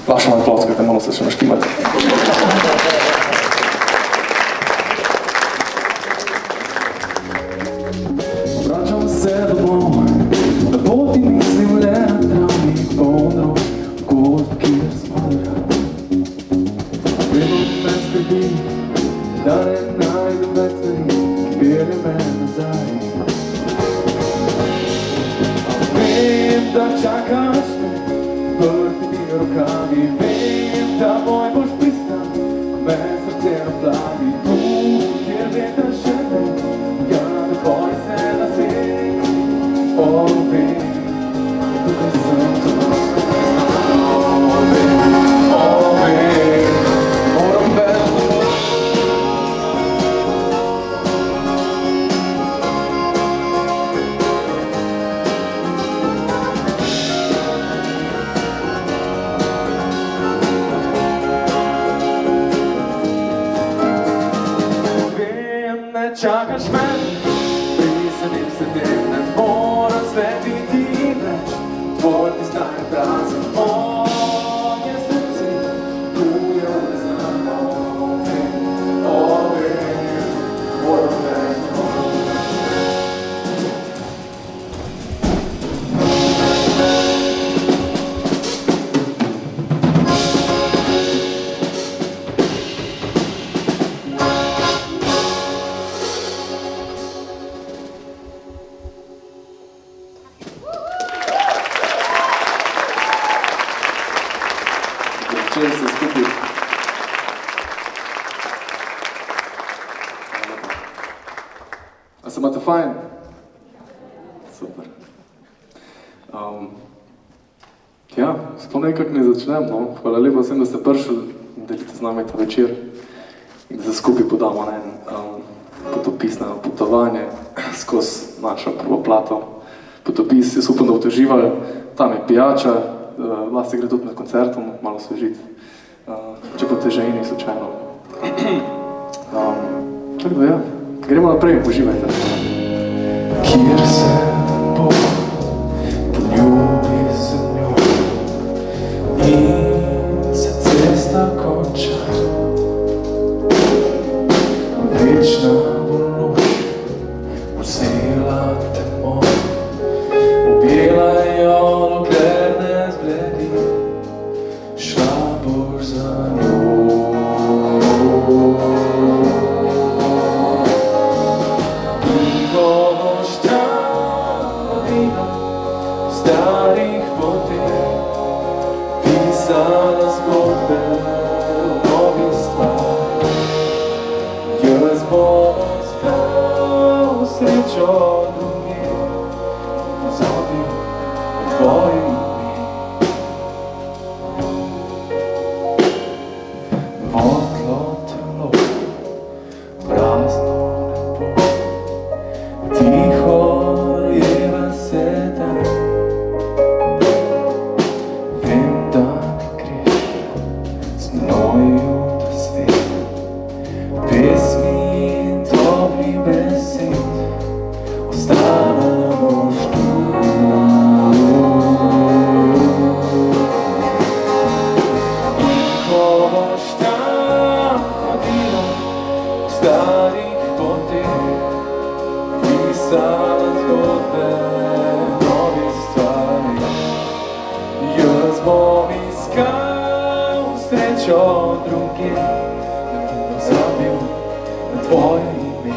Vaša malo ploskajte, malo se še naštimati. Vračam se domov, na poti mislim le na travnik polno, gozd, kjer smo dragi. Vedno me skrbi, da ne najdem več stvari, ki pelje me nazaj. Vem, da čakaš me, vrtimi rokavi, vem, da moj boš pristan, ko me srce naplavi. Tu, kjer veter še ne, ja, ne boj se na svet. O, vem, tukaj sem to. O, vem, moram več domov. Čakaš me, prisedim se tem, ne moram slediti več, tvoj pristan je prazen, moje srce, tu je neznano. O, vem, moram več domov. Začeli se skupaj. A se imate fajn? Super. Ja, sploh nekako ne začnem, no. Hvala lepa vsem, da ste prišli in delite z nami ta večer in da se skupaj podamo na en potopis, na potovanje skozi našo prvo plato. Potopis, jaz upam, da boste uživali, tam je pijača, lahko se gre tudi med koncertom, malo svežiti, če boste žejni slučajno. Tako da ja, gremo naprej, uživajte. Kjer se bo, poljubi se njo in se cesta konča. Večna bo noč, vzela temo, objela jo, dokler ne zbledi, šla boš za njo. In ko boš tam videla v starih poteh, pisala zgodbe o novih stvarih, jaz bom iskal srečo drugje, pozabil na tvoje ime. Votlo telo, prazno nebo, tiho rojeva se dan. Vem, da ne greš z mnoj v ta svet, pesmi in topli besed, ostala boš tu. In ko boš tam hodila v starih poteh, pisala zgodbe novih stvari, jaz bom iskal srečo drugje, da bom pozabil na tvoje ime.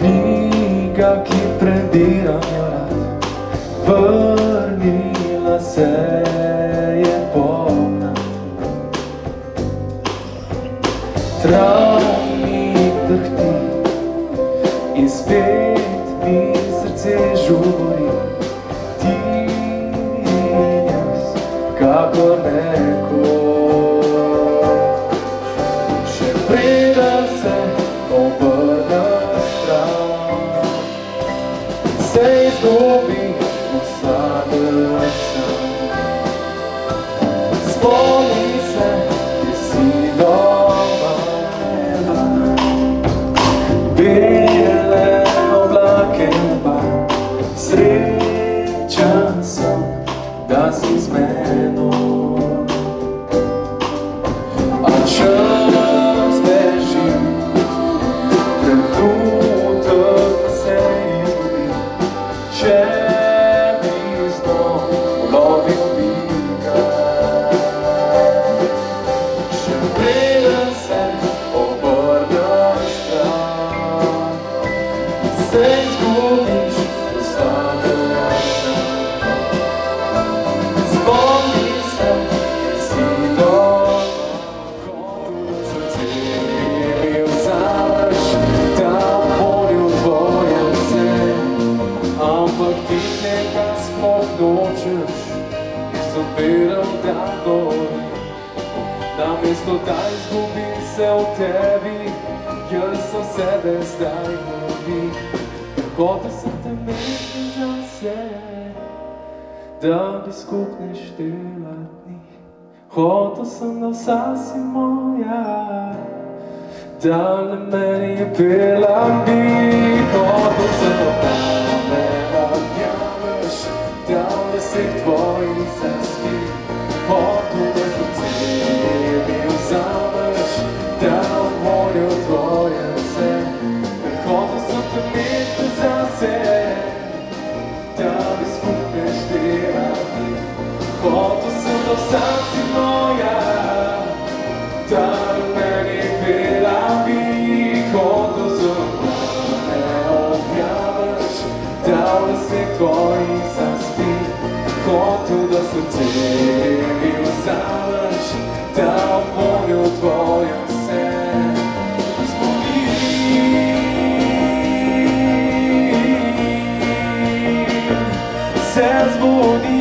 knjiga, ki prebira mi rad, vrnila se je polna travnik drhti in spet mi srce žuri. Ti in jaz, kakor nekoč, še preden se obrnem stran, se izgubim vsakič sam. Spomni se, kje si doma, bele oblake neba, srečen sem, da si z menoj. A čas beži, trenutek se izgubi, če bi znov ulovil bi ga. Še preden se obrnem stran, se izgubiš vsakič sam. Spomni se, kje si doma, srce mi vzameš, da polju tvoje vse, ampak ti tega sploh nočeš, nisem vedel, da gori. Namesto da izgubim se v tebi, jaz sem sebe zdaj gubi. Hotel sem te imeti zase, da bi skupne štela dni. Hotel sem, da vsa si moja, da le meni je pela bi. Hotel sem, da me objameš, da v vseh tvojih zaspi. Hotel, da srce mi vzameš, da voljo tvoje vse. Hotel sem te imeti zase, da bi skupne štela dni. Hotel sem, da vsa si moja, da le meni je pela bi. Hotel sem, da me objameš, da v vseh tvojih zaspi. Hotel, da srce mi vzameš, da voljo tvoje vse. Se zbudi.